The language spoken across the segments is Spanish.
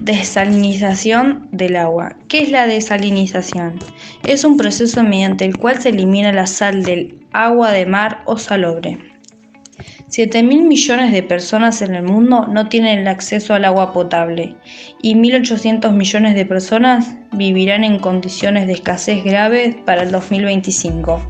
Desalinización del agua. ¿Qué es la desalinización? Es un proceso mediante el cual se elimina la sal del agua de mar o salobre. 7.000 millones de personas en el mundo no tienen el acceso al agua potable y 1.800 millones de personas vivirán en condiciones de escasez grave para el 2025.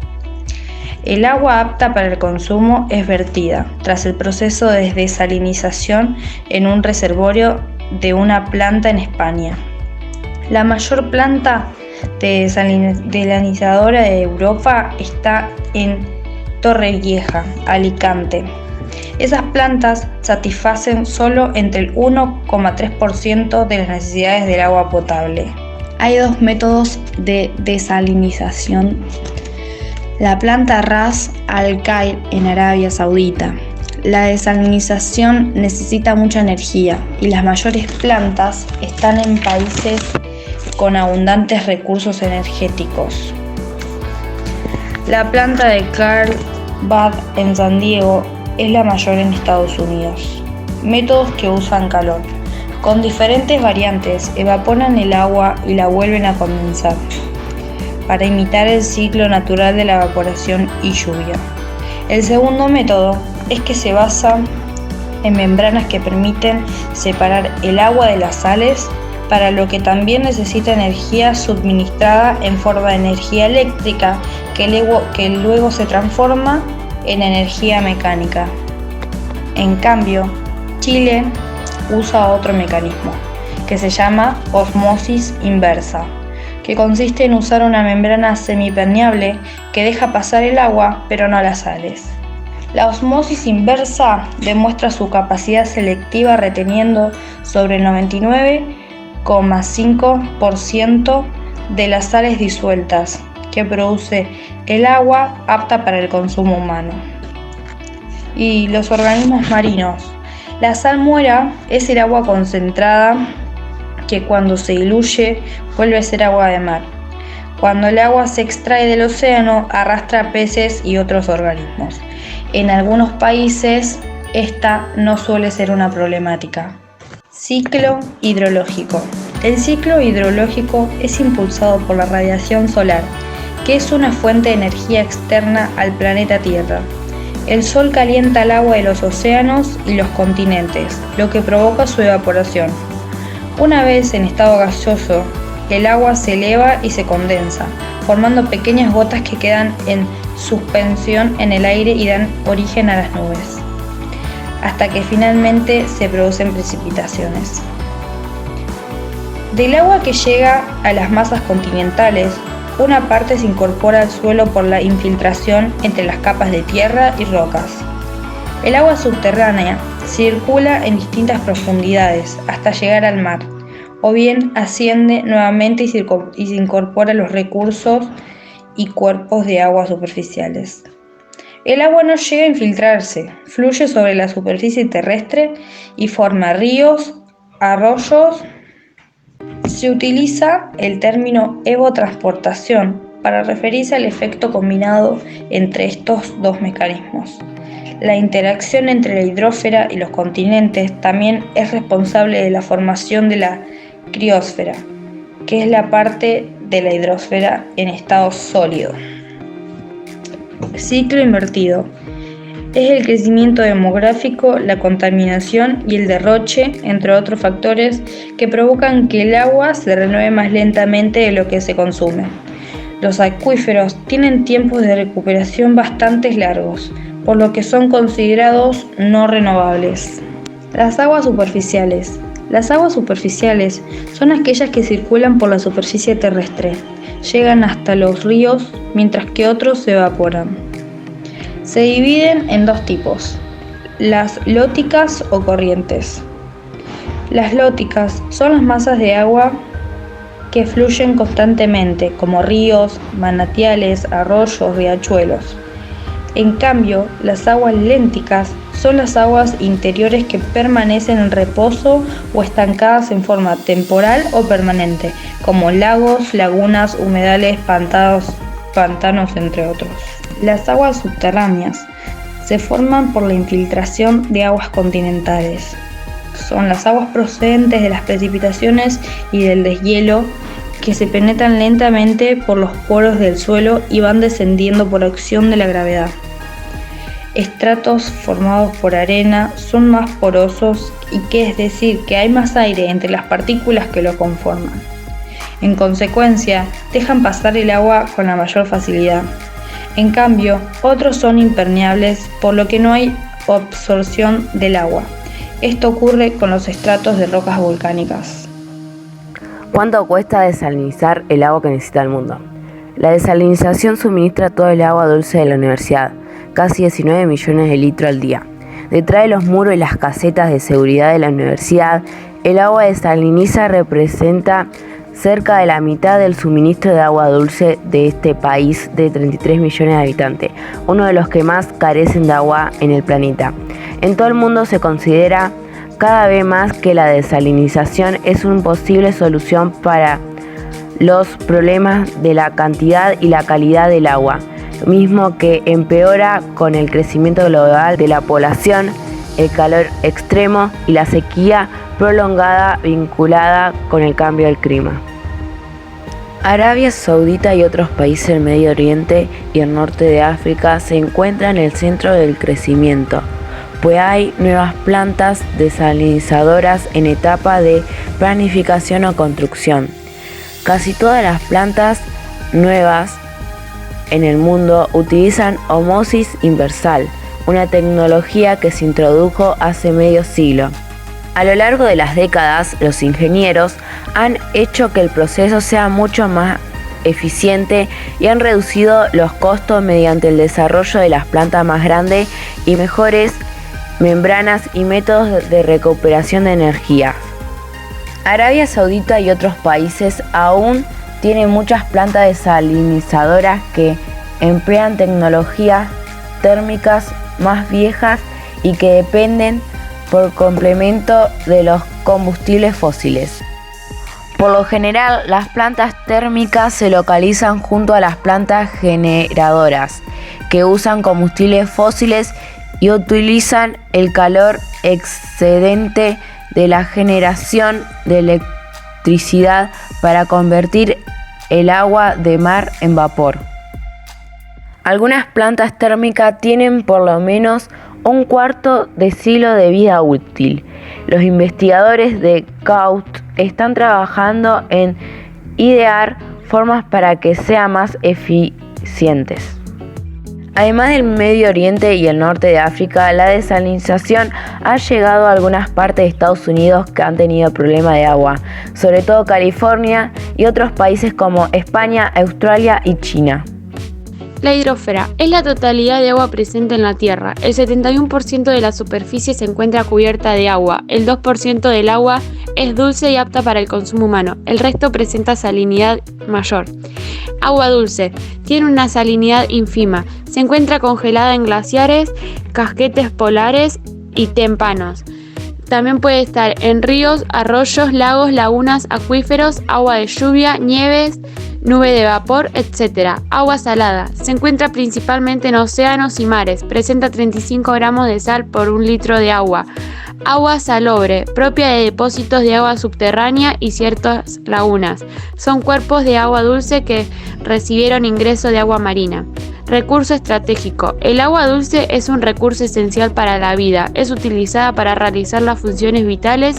El agua apta para el consumo es vertida tras el proceso de desalinización en un reservorio de una planta en España. La mayor planta desalinizadora de Europa está en Torrevieja, Alicante. Esas plantas satisfacen solo entre el 1,3% de las necesidades del agua potable. Hay dos métodos de desalinización. La planta Ras Al Khair en Arabia Saudita. La desalinización necesita mucha energía y las mayores plantas están en países con abundantes recursos energéticos. La planta de Carlsbad en San Diego es la mayor en Estados Unidos. Métodos que usan calor. Con diferentes variantes evaporan el agua y la vuelven a condensar para imitar el ciclo natural de la evaporación y lluvia. El segundo método es que se basa en membranas que permiten separar el agua de las sales, para lo que también necesita energía suministrada en forma de energía eléctrica que luego se transforma en energía mecánica. En cambio, Chile usa otro mecanismo que se llama osmosis inversa, que consiste en usar una membrana semipermeable que deja pasar el agua pero no las sales. La osmosis inversa demuestra su capacidad selectiva reteniendo sobre el 99,5% de las sales disueltas que produce el agua apta para el consumo humano. Y los organismos marinos. La salmuera es el agua concentrada que cuando se diluye vuelve a ser agua de mar. Cuando el agua se extrae del océano arrastra peces y otros organismos. En algunos países esta no suele ser una problemática. Ciclo hidrológico. El ciclo hidrológico es impulsado por la radiación solar, que es una fuente de energía externa al planeta Tierra. El sol calienta el agua de los océanos y los continentes, lo que provoca su evaporación. Una vez en estado gaseoso, el agua se eleva y se condensa, formando pequeñas gotas que quedan en suspensión en el aire y dan origen a las nubes, hasta que finalmente se producen precipitaciones. Del agua que llega a las masas continentales, una parte se incorpora al suelo por la infiltración entre las capas de tierra y rocas. El agua subterránea circula en distintas profundidades hasta llegar al mar, o bien asciende nuevamente y se incorpora a los recursos y cuerpos de agua superficiales. El agua no llega a infiltrarse, fluye sobre la superficie terrestre y forma ríos, arroyos. Se utiliza el término evapotranspiración para referirse al efecto combinado entre estos dos mecanismos. La interacción entre la hidrosfera y los continentes también es responsable de la formación de la criosfera, que es la parte de la hidrosfera en estado sólido. Ciclo invertido. Es el crecimiento demográfico, la contaminación y el derroche, entre otros factores, que provocan que el agua se renueve más lentamente de lo que se consume. Los acuíferos tienen tiempos de recuperación bastante largos, por lo que son considerados no renovables. Las aguas superficiales. Las aguas superficiales son aquellas que circulan por la superficie terrestre, llegan hasta los ríos, mientras que otros se evaporan. Se dividen en dos tipos, las lóticas o corrientes. Las lóticas son las masas de agua que fluyen constantemente, como ríos, manantiales, arroyos, riachuelos. En cambio, las aguas lénticas son las aguas interiores que permanecen en reposo o estancadas en forma temporal o permanente, como lagos, lagunas, humedales, pantanos, entre otros. Las aguas subterráneas se forman por la infiltración de aguas continentales. son las aguas procedentes de las precipitaciones y del deshielo que se penetran lentamente por los poros del suelo y van descendiendo por acción de la gravedad. Estratos formados por arena son más porosos y es decir que hay más aire entre las partículas que lo conforman. En consecuencia, dejan pasar el agua con la mayor facilidad. En cambio, otros son impermeables, por lo que no hay absorción del agua. Esto ocurre con los estratos de rocas volcánicas. ¿Cuánto cuesta desalinizar el agua que necesita el mundo? La desalinización suministra todo el agua dulce de la universidad, casi 19 millones de litros al día. Detrás de los muros y las casetas de seguridad de la universidad, el agua desalinizada representa cerca de la mitad del suministro de agua dulce de este país de 33 millones de habitantes, uno de los que más carecen de agua en el planeta. En todo el mundo se considera cada vez más que la desalinización es una posible solución para los problemas de la cantidad y la calidad del agua, mismo que empeora con el crecimiento global de la población, el calor extremo y la sequía prolongada vinculada con el cambio del clima. Arabia Saudita y otros países del Medio Oriente y el norte de África se encuentran en el centro del crecimiento, pues hay nuevas plantas desalinizadoras en etapa de planificación o construcción. Casi todas las plantas nuevas en el mundo utilizan osmosis inversal, una tecnología que se introdujo hace medio siglo. A lo largo de las décadas, los ingenieros han hecho que el proceso sea mucho más eficiente y han reducido los costos mediante el desarrollo de las plantas más grandes y mejores membranas y métodos de recuperación de energía. Arabia Saudita y otros países aún tienen muchas plantas desalinizadoras que emplean tecnologías térmicas más viejas y que dependen por complemento de los combustibles fósiles. Por lo general, las plantas térmicas se localizan junto a las plantas generadoras, que usan combustibles fósiles y utilizan el calor excedente de la generación de electricidad para convertir el agua de mar en vapor. Algunas plantas térmicas tienen por lo menos un cuarto de siglo de vida útil. Los investigadores de CAUT están trabajando en idear formas para que sean más eficientes. Además del Medio Oriente y el norte de África, la desalinización ha llegado a algunas partes de Estados Unidos que han tenido problemas de agua, sobre todo California y otros países como España, Australia y China. La hidrosfera es la totalidad de agua presente en la Tierra. El 71% de la superficie se encuentra cubierta de agua. El 2% del agua es dulce y apta para el consumo humano. El resto presenta salinidad mayor. Agua dulce. Tiene una salinidad ínfima. Se encuentra congelada en glaciares, casquetes polares y témpanos. También puede estar en ríos, arroyos, lagos, lagunas, acuíferos, agua de lluvia, nieves, nube de vapor, etc. Agua salada. Se encuentra principalmente en océanos y mares. Presenta 35 gramos de sal por un litro de agua. Agua salobre, propia de depósitos de agua subterránea y ciertas lagunas. Son cuerpos de agua dulce que recibieron ingreso de agua marina. Recurso estratégico. El agua dulce es un recurso esencial para la vida. Es utilizada para realizar las funciones vitales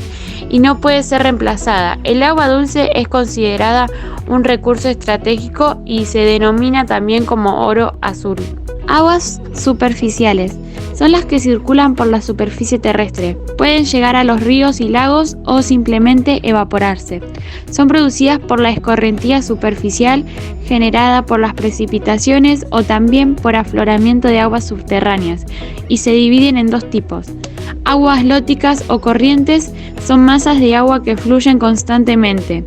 y no puede ser reemplazada. El agua dulce es considerada un recurso estratégico y se denomina también como oro azul. Aguas superficiales. Son las que circulan por la superficie terrestre. Pueden llegar a los ríos y lagos o simplemente evaporarse. Son producidas por la escorrentía superficial generada por las precipitaciones o también por afloramiento de aguas subterráneas y se dividen en dos tipos. Aguas lóticas o corrientes son masas de agua que fluyen constantemente.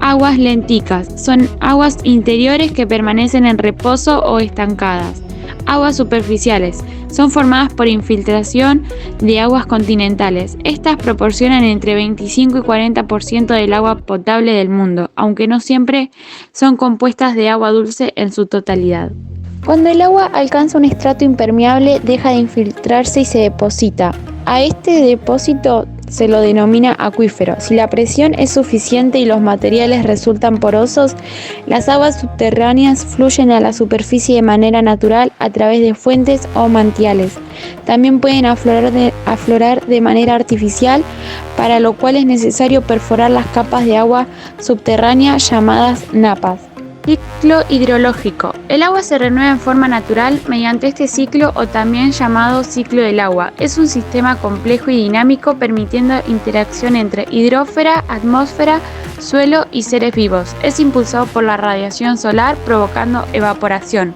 Aguas lenticas son aguas interiores que permanecen en reposo o estancadas. Aguas superficiales son formadas por infiltración de aguas continentales. Estas proporcionan entre 25 y 40% del agua potable del mundo, aunque no siempre son compuestas de agua dulce en su totalidad. Cuando el agua alcanza un estrato impermeable, deja de infiltrarse y se deposita. A este depósito se lo denomina acuífero. Si la presión es suficiente y los materiales resultan porosos, las aguas subterráneas fluyen a la superficie de manera natural a través de fuentes o manantiales. También pueden aflorar de manera artificial, para lo cual es necesario perforar las capas de agua subterránea llamadas napas. Ciclo hidrológico. El agua se renueva en forma natural mediante este ciclo, o también llamado ciclo del agua. Es un sistema complejo y dinámico permitiendo interacción entre hidrosfera, atmósfera, suelo y seres vivos. Es impulsado por la radiación solar, provocando evaporación.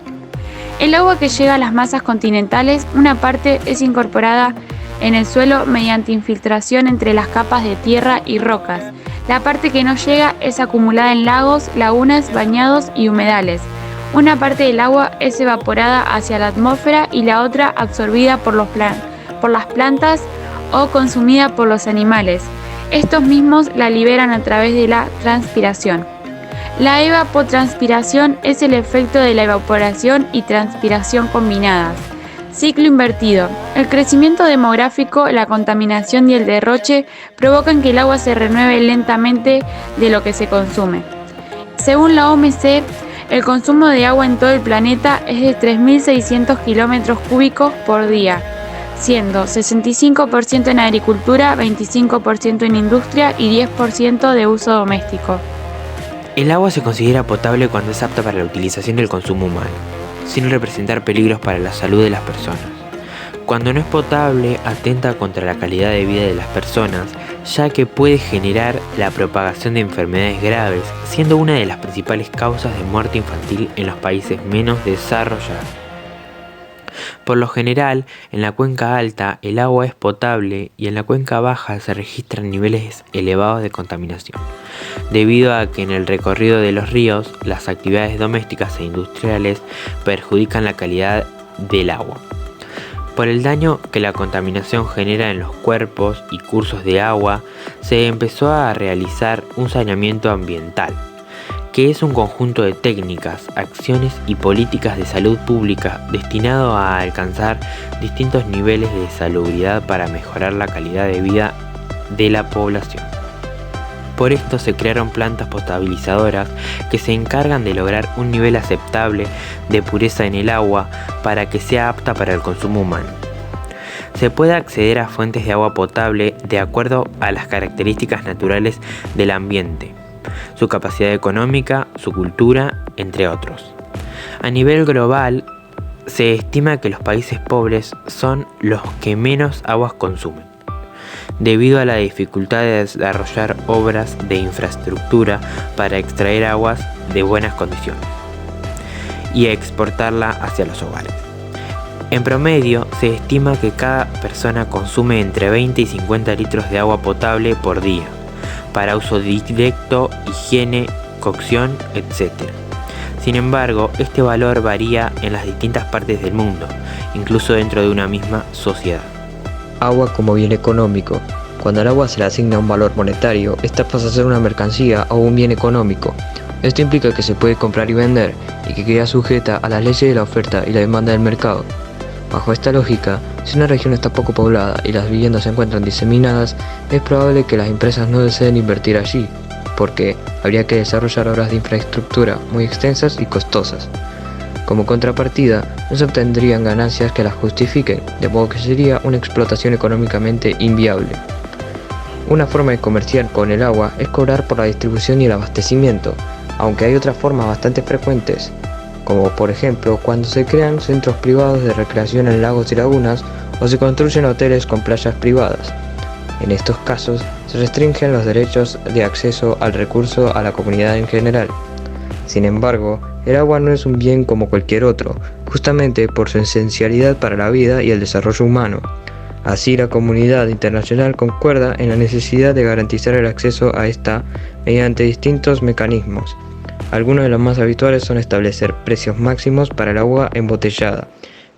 El agua que llega a las masas continentales, una parte es incorporada en el suelo mediante infiltración entre las capas de tierra y rocas. La parte que no llega es acumulada en lagos, lagunas, bañados y humedales. Una parte del agua es evaporada hacia la atmósfera y la otra absorbida por las plantas o consumida por los animales. Estos mismos la liberan a través de la transpiración. La evapotranspiración es el efecto de la evaporación y transpiración combinadas. Ciclo invertido. El crecimiento demográfico, la contaminación y el derroche provocan que el agua se renueve lentamente de lo que se consume. Según la OMC, el consumo de agua en todo el planeta es de 3.600 kilómetros cúbicos por día, siendo 65% en agricultura, 25% en industria y 10% de uso doméstico. El agua se considera potable cuando es apta para la utilización del consumo humano, sin representar peligros para la salud de las personas. Cuando no es potable, atenta contra la calidad de vida de las personas, ya que puede generar la propagación de enfermedades graves, siendo una de las principales causas de muerte infantil en los países menos desarrollados. Por lo general, en la cuenca alta el agua es potable y en la cuenca baja se registran niveles elevados de contaminación, debido a que en el recorrido de los ríos las actividades domésticas e industriales perjudican la calidad del agua. Por el daño que la contaminación genera en los cuerpos y cursos de agua, se empezó a realizar un saneamiento ambiental, que es un conjunto de técnicas, acciones y políticas de salud pública destinado a alcanzar distintos niveles de salubridad para mejorar la calidad de vida de la población. Por esto se crearon plantas potabilizadoras que se encargan de lograr un nivel aceptable de pureza en el agua para que sea apta para el consumo humano. Se puede acceder a fuentes de agua potable de acuerdo a las características naturales del ambiente, su capacidad económica, su cultura, entre otros. A nivel global, se estima que los países pobres son los que menos aguas consumen, debido a la dificultad de desarrollar obras de infraestructura para extraer aguas de buenas condiciones y exportarla hacia los hogares. En promedio, se estima que cada persona consume entre 20 y 50 litros de agua potable por día, para uso directo, higiene, cocción, etc. Sin embargo, este valor varía en las distintas partes del mundo, incluso dentro de una misma sociedad. Agua como bien económico. Cuando al agua se le asigna un valor monetario, esta pasa a ser una mercancía o un bien económico. Esto implica que se puede comprar y vender, y que queda sujeta a las leyes de la oferta y la demanda del mercado. Bajo esta lógica, si una región está poco poblada y las viviendas se encuentran diseminadas, es probable que las empresas no deseen invertir allí, porque habría que desarrollar obras de infraestructura muy extensas y costosas. Como contrapartida, no se obtendrían ganancias que las justifiquen, de modo que sería una explotación económicamente inviable. Una forma de comerciar con el agua es cobrar por la distribución y el abastecimiento, aunque hay otras formas bastante frecuentes, como por ejemplo cuando se crean centros privados de recreación en lagos y lagunas o se construyen hoteles con playas privadas. En estos casos se restringen los derechos de acceso al recurso a la comunidad en general. Sin embargo, el agua no es un bien como cualquier otro, justamente por su esencialidad para la vida y el desarrollo humano. Así, la comunidad internacional concuerda en la necesidad de garantizar el acceso a esta mediante distintos mecanismos. Algunos de los más habituales son establecer precios máximos para el agua embotellada,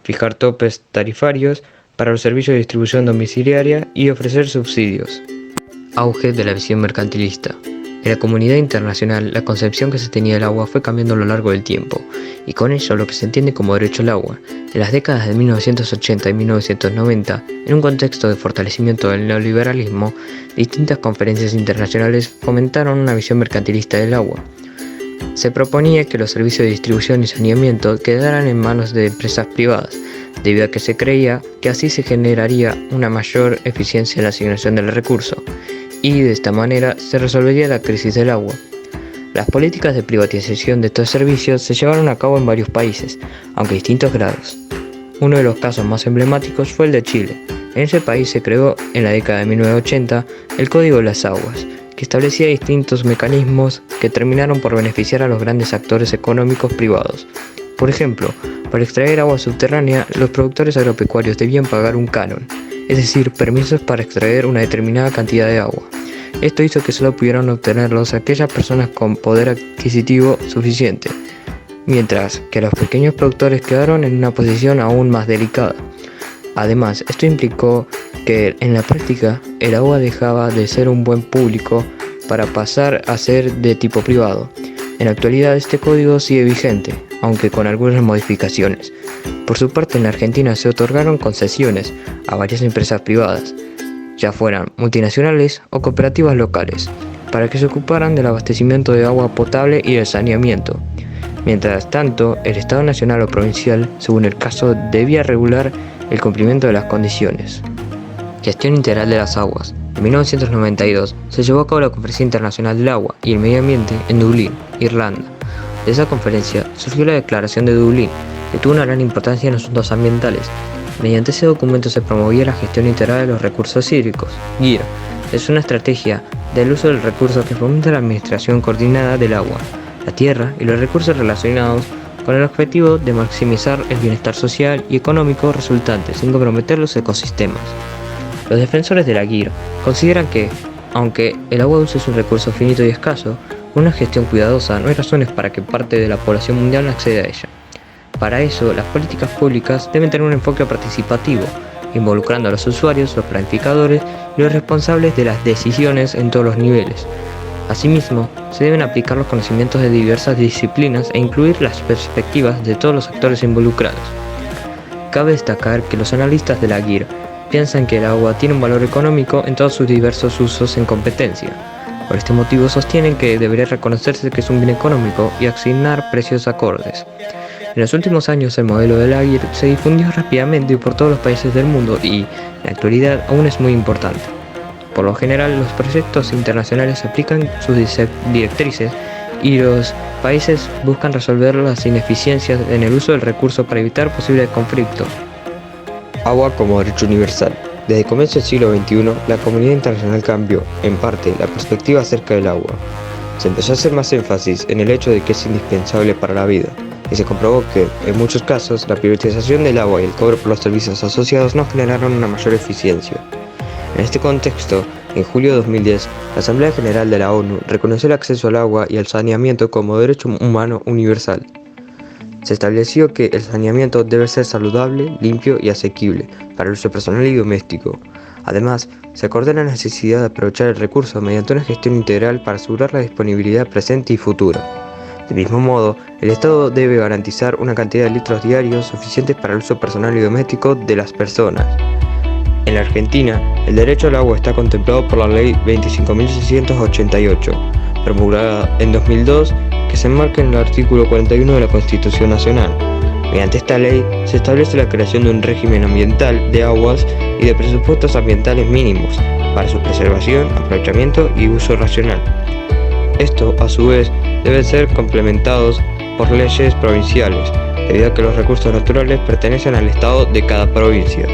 fijar topes tarifarios para los servicios de distribución domiciliaria y ofrecer subsidios. Auge de la visión mercantilista. En la comunidad internacional, la concepción que se tenía del agua fue cambiando a lo largo del tiempo, y con ello lo que se entiende como derecho al agua. En las décadas de 1980 y 1990, en un contexto de fortalecimiento del neoliberalismo, distintas conferencias internacionales fomentaron una visión mercantilista del agua. Se proponía que los servicios de distribución y saneamiento quedaran en manos de empresas privadas, debido a que se creía que así se generaría una mayor eficiencia en la asignación del recurso, y de esta manera se resolvería la crisis del agua. Las políticas de privatización de estos servicios se llevaron a cabo en varios países, aunque a distintos grados. Uno de los casos más emblemáticos fue el de Chile. En ese país se creó, en la década de 1980, el Código de las Aguas, que establecía distintos mecanismos que terminaron por beneficiar a los grandes actores económicos privados. Por ejemplo, para extraer agua subterránea, los productores agropecuarios debían pagar un canon, es decir, permisos para extraer una determinada cantidad de agua. Esto hizo que solo pudieran obtenerlos aquellas personas con poder adquisitivo suficiente, mientras que los pequeños productores quedaron en una posición aún más delicada. Además, esto implicó que en la práctica el agua dejaba de ser un buen público para pasar a ser de tipo privado. En la actualidad este código sigue vigente, aunque con algunas modificaciones. Por su parte, en la Argentina se otorgaron concesiones a varias empresas privadas, ya fueran multinacionales o cooperativas locales, para que se ocuparan del abastecimiento de agua potable y del saneamiento. Mientras tanto, el Estado nacional o provincial, según el caso, debía regular el cumplimiento de las condiciones. Gestión integral de las aguas. En 1992 se llevó a cabo la Conferencia Internacional del Agua y el Medio Ambiente en Dublín, Irlanda. De esa conferencia surgió la Declaración de Dublín, que tuvo una gran importancia en asuntos ambientales. Mediante ese documento se promovía la gestión integral de los recursos hídricos. GIR es una estrategia del uso del recurso que fomenta la administración coordinada del agua, la tierra y los recursos relacionados con el objetivo de maximizar el bienestar social y económico resultante sin comprometer los ecosistemas. Los defensores de la GIR consideran que, aunque el agua dulce es un recurso finito y escaso, con una gestión cuidadosa no hay razones para que parte de la población mundial no acceda a ella. Para eso, las políticas públicas deben tener un enfoque participativo, involucrando a los usuarios, los planificadores y los responsables de las decisiones en todos los niveles. Asimismo, se deben aplicar los conocimientos de diversas disciplinas e incluir las perspectivas de todos los actores involucrados. Cabe destacar que los analistas de la GIR piensan que el agua tiene un valor económico en todos sus diversos usos en competencia. Por este motivo sostienen que debería reconocerse que es un bien económico y asignar precios acordes. En los últimos años el modelo de la GIR se difundió rápidamente por todos los países del mundo y, en la actualidad, aún es muy importante. Por lo general, los proyectos internacionales aplican sus directrices y los países buscan resolver las ineficiencias en el uso del recurso para evitar posibles conflictos. Agua como derecho universal. Desde el comienzo del siglo XXI, la comunidad internacional cambió, en parte, la perspectiva acerca del agua. Se empezó a hacer más énfasis en el hecho de que es indispensable para la vida, y se comprobó que, en muchos casos, la privatización del agua y el cobro por los servicios asociados no generaron una mayor eficiencia. En este contexto, en julio de 2010, la Asamblea General de la ONU reconoció el acceso al agua y al saneamiento como derecho humano universal. Se estableció que el saneamiento debe ser saludable, limpio y asequible para el uso personal y doméstico. Además, se acordó la necesidad de aprovechar el recurso mediante una gestión integral para asegurar la disponibilidad presente y futura. Del mismo modo, el Estado debe garantizar una cantidad de litros diarios suficientes para el uso personal y doméstico de las personas. En la Argentina, el derecho al agua está contemplado por la Ley 25.688, promulgada en 2002, que se enmarca en el artículo 41 de la Constitución Nacional. Mediante esta ley se establece la creación de un régimen ambiental de aguas y de presupuestos ambientales mínimos para su preservación, aprovechamiento y uso racional. Esto, a su vez, debe ser complementados por leyes provinciales, debido a que los recursos naturales pertenecen al Estado de cada provincia.